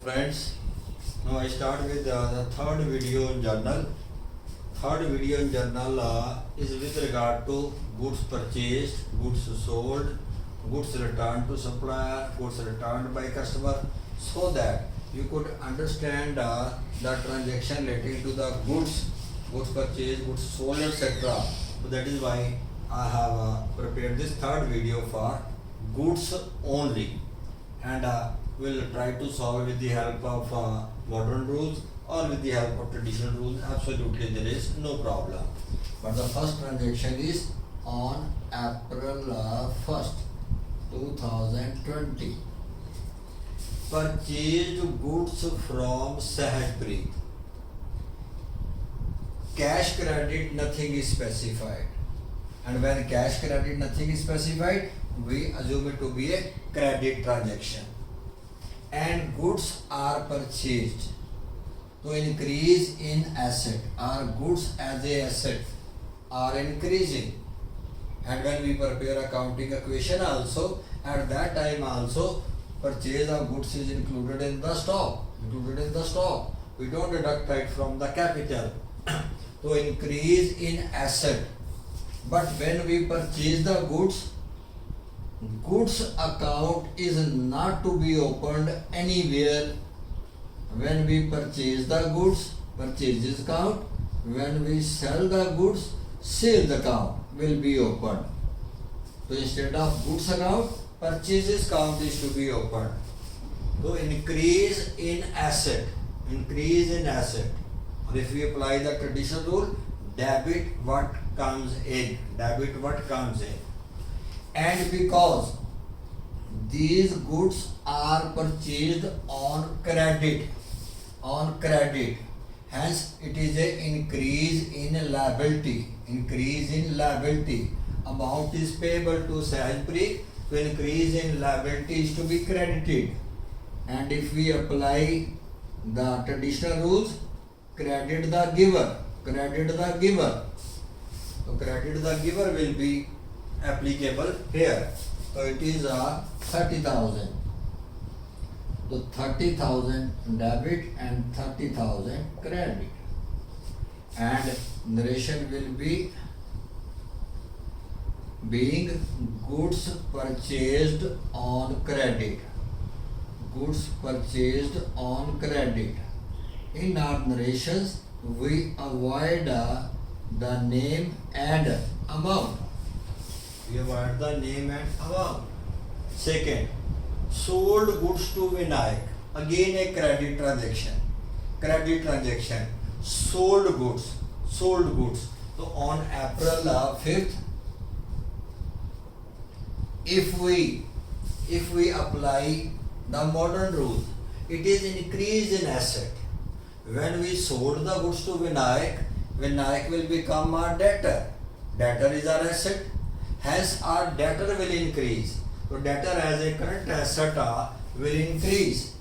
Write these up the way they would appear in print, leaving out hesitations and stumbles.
Friends, now I start with the third video in journal. Third video in journal is with regard to goods purchased, goods sold, goods returned to supplier, goods returned by customer, so that you could understand the transaction relating to the goods purchased, goods sold, etc. So that is why I have prepared this third video for goods only, and we'll try to solve with the help of modern rules or with the help of traditional rules. Absolutely, there is no problem. But the first transaction is on April 1st, 2020. Purchased goods from Sahajpreet. Cash credit, nothing is specified. And when cash credit, nothing is specified, we assume it to be a credit transaction. And goods are purchased to increase in asset. Our goods as a asset are increasing. And when we prepare accounting equation also, at that time also, purchase of goods is included in the stock. We don't deduct it from the capital. To increase in asset. But when we purchase the goods account is not to be opened anywhere. When we purchase the goods, purchases account. When we sell the goods, sales account will be opened. So instead of goods account, purchases account is to be opened. So increase in asset. Or if we apply the traditional rule, debit what comes in. And because these goods are purchased on credit, hence it is an increase in liability. Amount is payable to Sahajpreet, so increase in liability is to be credited. And if we apply the traditional rules, credit the giver. So credit the giver will be applicable here. So it is 30,000. So 30,000 debit and 30,000 credit. And narration will be being goods purchased on credit. In our narrations, we avoid the name and amount. Second, sold goods to Vinayak. Again a credit transaction. Sold goods. So on April 5th, if we apply the modern rule, it is increase in asset. When we sold the goods to Vinayak will become our debtor. Debtor is our asset. Hence our debtor will increase. So debtor as a current asset will increase.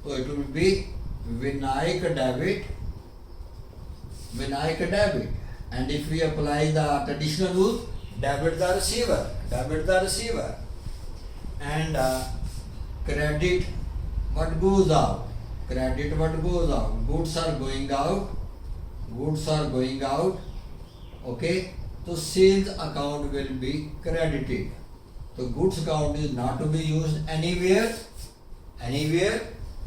So it will be Vinayak debit. And if we apply the traditional rule, debit the receiver. And credit what goes out. Goods are going out. Okay. So sales account will be credited. So goods account is not to be used anywhere.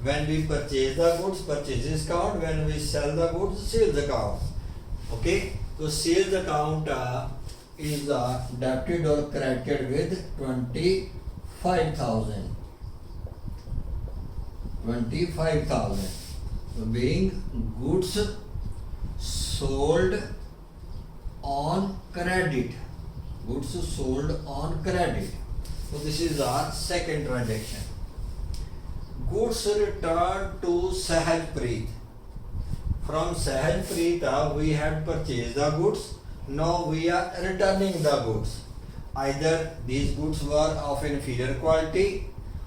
When we purchase the goods, purchases account. When we sell the goods, sales account. Okay. So sales account is debited or credited with 25,000. So being goods sold on credit. So this is our second transaction. Goods returned to Sahajpreet. From Sahajpreet we had purchased the goods. Now we are returning the goods. Either these goods were of inferior quality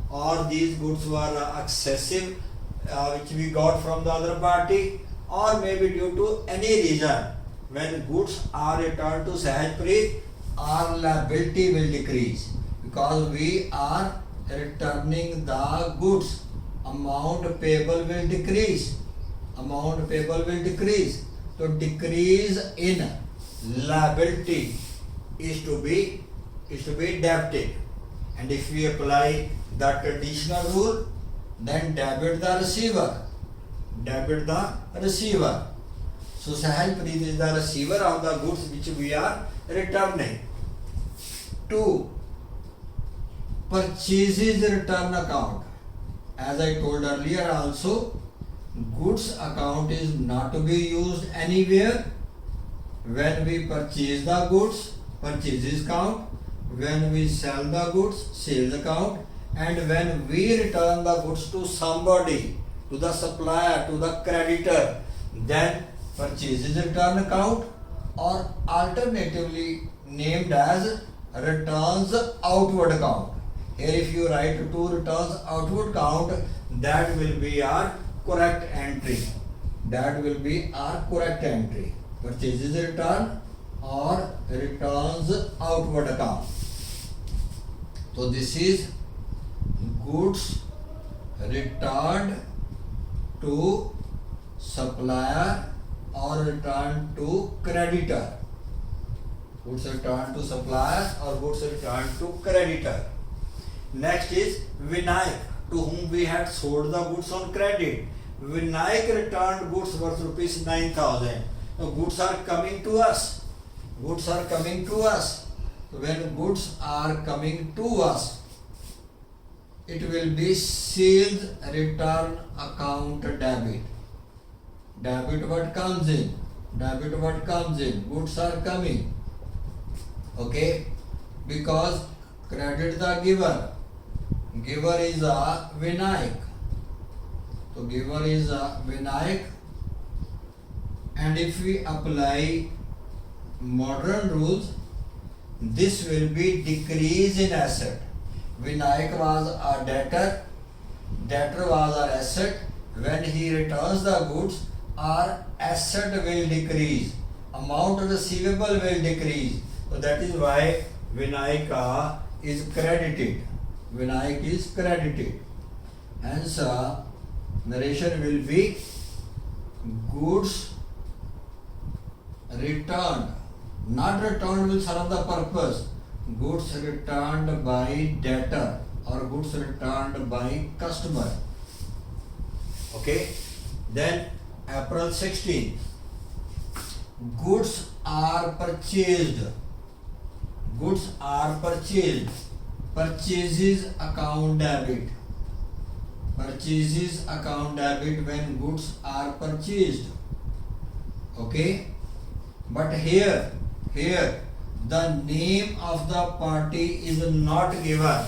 or these goods were excessive which we got from the other party, or maybe due to any reason. When goods are returned to Sahajpreet, our liability will decrease because we are returning the goods. amount payable will decrease. Amount payable will decrease. So decrease in liability is to be debited. And if we apply the traditional rule, then debit the receiver. Debit the receiver. So Sahalpreet is the receiver of the goods which we are returning. 2. Purchases return account. As I told earlier also, goods account is not to be used anywhere. When we purchase the goods, purchases account. When we sell the goods, sales account. And when we return the goods to somebody, to the supplier, to the creditor, then purchases return account, or alternatively named as returns outward account. Here if you write to returns outward account, that will be our correct entry. That will be our correct entry. Purchases return or returns outward account. So this is goods returned to supplier or returned to creditor. Goods returned to supplier or goods returned to creditor. Next is Vinayak, to whom we had sold the goods on credit. Vinayak returned goods worth rupees 9,000. Now goods are coming to us. Goods are coming to us. When goods are coming to us, it will be sales return account debit. Debit what comes in. Debit what comes in. Goods are coming. Okay. Because credit the giver. Giver is a Vinayak. So giver is a Vinayak. And if we apply modern rules, this will be decrease in asset. Vinayak was a debtor. Debtor was our asset. When he returns the goods, our asset will decrease. Amount receivable will decrease. So that is why Vinayak is credited. Vinayak is credited. Hence, narration will be goods returned. Not returned will serve the purpose. Goods returned by debtor or goods returned by customer. Okay. Then April 16. Goods are purchased. Goods are purchased. Purchases account debit. Purchases account debit when goods are purchased. Okay. But here the name of the party is not given.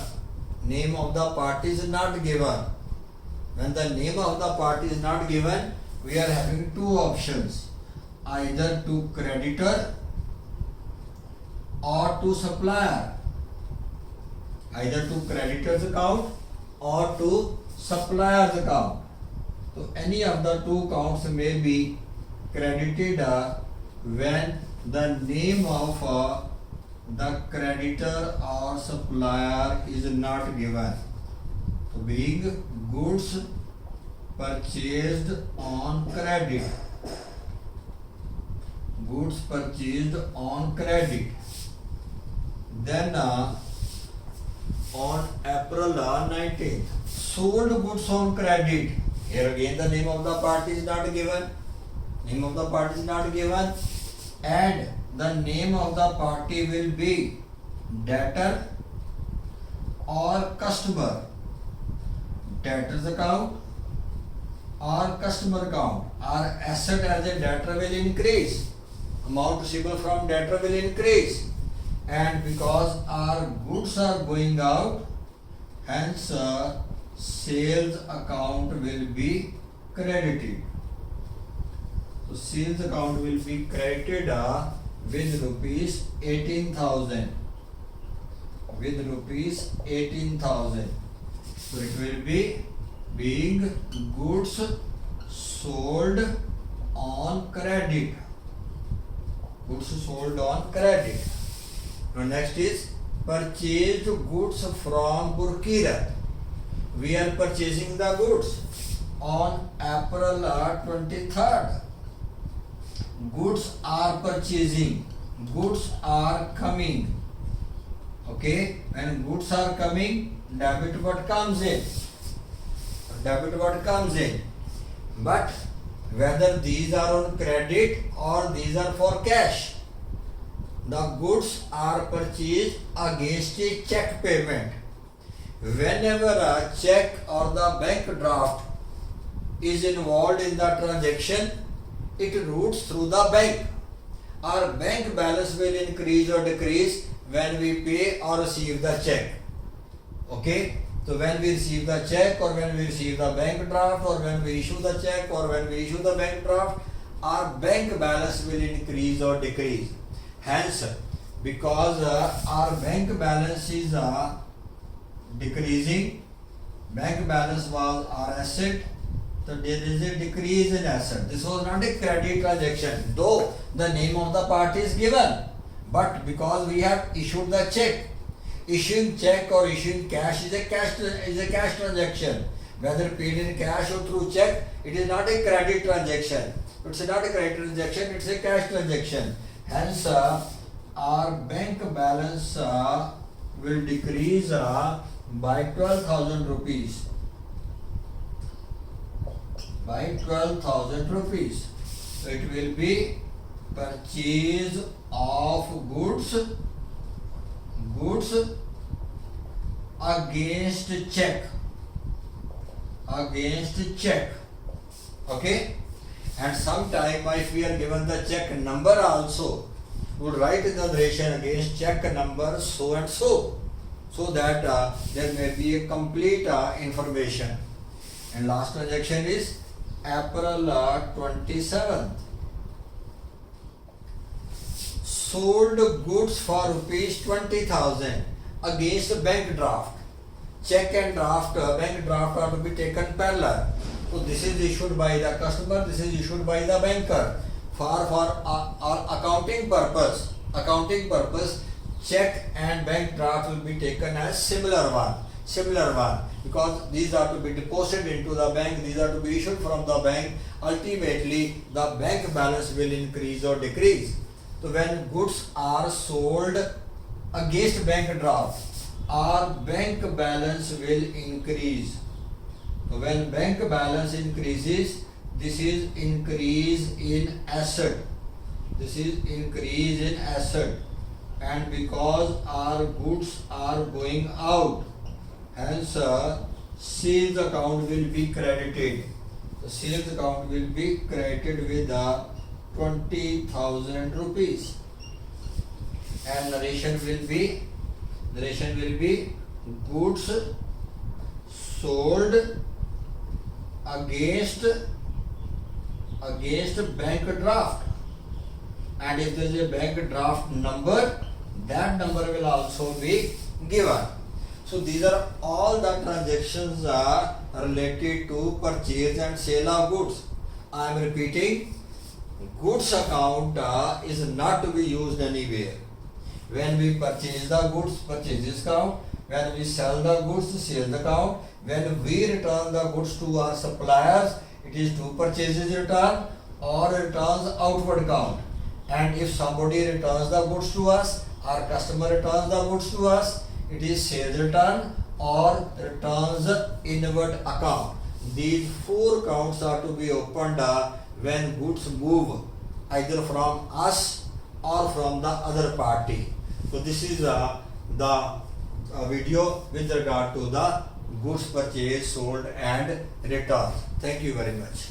Name of the party is not given. When the name of the party is not given, we are having two options. Either to creditor or to supplier. Either to creditor's account or to supplier's account. So any of the two accounts may be credited when the name of the creditor or supplier is not given. So being goods purchased on credit. Goods purchased on credit. Then on April 19th, sold goods on credit. Here again the name of the party is not given. Name of the party is not given. And the name of the party will be debtor or customer. Debtor's account or customer account. Our asset as a debtor will increase. Amount receivable from debtor will increase. And because our goods are going out, hence sales account will be credited. So sales account will be credited with rupees 18,000. With rupees 18,000. So it will be being goods sold on credit. Goods sold on credit. Now next is purchased goods from Burkira. we are purchasing the goods on April 23rd. Goods are purchasing, goods are coming. Okay, when goods are coming, debit what comes in, debit what comes in. But whether these are on credit or these are for cash, the goods are purchased against a check payment. Whenever a check or the bank draft is involved in the transaction, it routes through the bank. Our bank balance will increase or decrease when we pay or receive the check. Okay, so when we receive the check or when we receive the bank draft or when we issue the check or when we issue the bank draft, our bank balance will increase or decrease. Hence, because our bank balance is decreasing, bank balance was our asset, so there is a decrease in asset. This was not a credit transaction, though the name of the party is given, but because we have issued the check, issuing check or issuing cash is a cash transaction. Whether paid in cash or through check, it is not a credit transaction. It's not a credit transaction, it's a cash transaction. Hence, our bank balance will decrease by 12,000 rupees. By 12,000 rupees. So it will be purchase of goods against check. Okay, and sometime if we are given the check number also, we will write in the narration against check number so and so, so that there may be a complete information. And last transaction is April 27th. Sold goods for rupees 20,000 against bank draft. Check and draft, bank draft are to be taken parallel. So this is issued by the customer, this is issued by the banker. For accounting purpose, check and bank draft will be taken as similar one, because these are to be deposited into the bank, these are to be issued from the bank. Ultimately, the bank balance will increase or decrease. So when goods are sold against bank draft, our bank balance will increase. So when bank balance increases, this is increase in asset. And because our goods are going out, hence sales account will be credited. The sales account will be credited with 20,000 rupees. And narration will be goods sold against bank draft, and if there is a bank draft number, that number will also be given. So these are all the transactions are related to purchase and sale of goods. I am repeating, goods account is not to be used anywhere. When we purchase the goods, purchases account. When we sell the goods, sales account. When we return the goods to our suppliers, it is to purchases return or returns outward account. And if somebody returns the goods to us, our customer returns the goods to us, it is sales return or returns inward account. These four accounts are to be opened when goods move either from us or from the other party. So this is the video with regard to the goods purchased, sold and returned. Thank you very much.